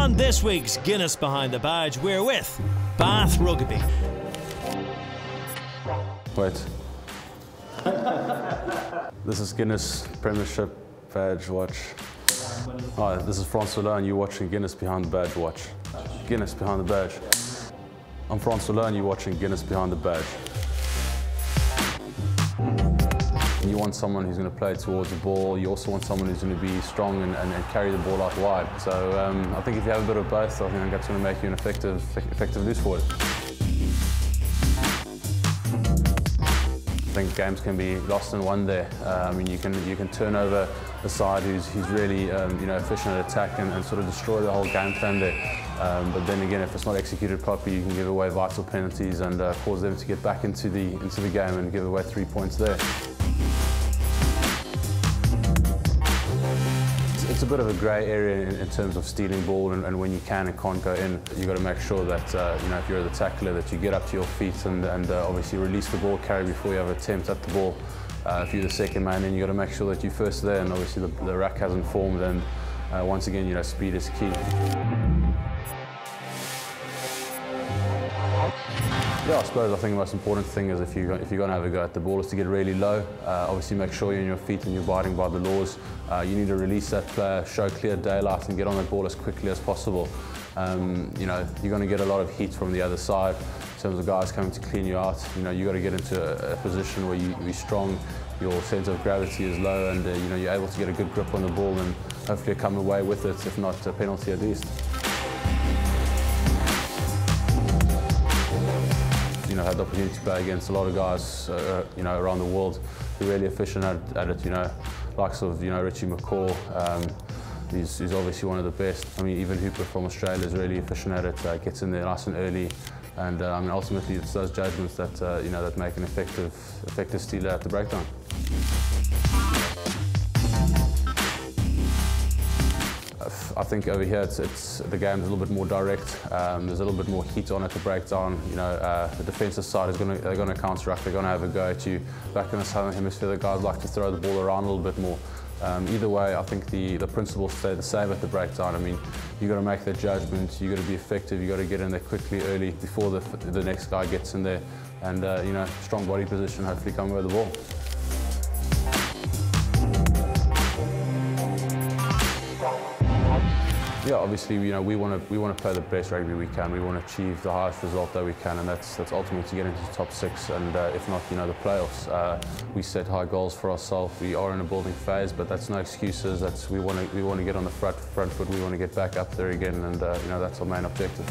On this week's Guinness Behind the Badge, we're with Bath Rugby. Wait. This is Guinness Premiership Badge Watch. Oh, this is Francois and you're watching Guinness Behind the Badge Watch. Guinness Behind the Badge. I'm Francois and you're watching Guinness Behind the Badge. You want someone who's going to play towards the ball. You also want someone who's going to be strong and carry the ball out wide. So I think if you have a bit of both, I think that's going to make you an effective loose forward. I think games can be lost in one there. I mean, you can turn over a side who's really efficient at attack and sort of destroy the whole game plan there. But then again, if it's not executed properly, you can give away vital penalties and cause them to get back into the game and give away 3 points there. It's a bit of a grey area in terms of stealing ball and when you can and can't go in. You've got to make sure that if you're the tackler, that you get up to your feet and obviously release the ball carry before you have an attempt at the ball. If you're the second man, then you've got to make sure that you're first there, and obviously the rack hasn't formed, and once again, speed is key. Yeah, I suppose I think the most important thing is if you're going to have a go at the ball is to get really low. Obviously make sure you're on your feet and you're abiding by the laws. You need to release that player, show clear daylight and get on that ball as quickly as possible. You're going to get a lot of heat from the other side in terms of guys coming to clean you out. You've got to get into a position where you're strong, your sense of gravity is low, and you're able to get a good grip on the ball and hopefully come away with it, if not a penalty at least. Had the opportunity to play against a lot of guys, around the world who are really efficient at it. Likes of Richie McCaw. He's obviously one of the best. I mean, even Hooper from Australia is really efficient at it. Gets in there nice and early, and I mean, ultimately it's those judgments that that make an effective stealer at the breakdown. I think over here the game's a little bit more direct. There's a little bit more heat on it to break down. The defensive side they're going to counteract. They're going to have a go at you. Back in the southern hemisphere, the guys like to throw the ball around a little bit more. Either way, I think the principles stay the same at the breakdown. I mean, you've got to make that judgment. You've got to be effective. You've got to get in there quickly, early, before the next guy gets in there, and strong body position. Hopefully, come away with the ball. Yeah, obviously, we want to play the best rugby we can. We want to achieve the highest result that we can, and that's ultimately to get into the top 6, and if not, the playoffs. We set high goals for ourselves. We are in a building phase, but that's no excuses. We want to get on the front foot. We want to get back up there again, and that's our main objective.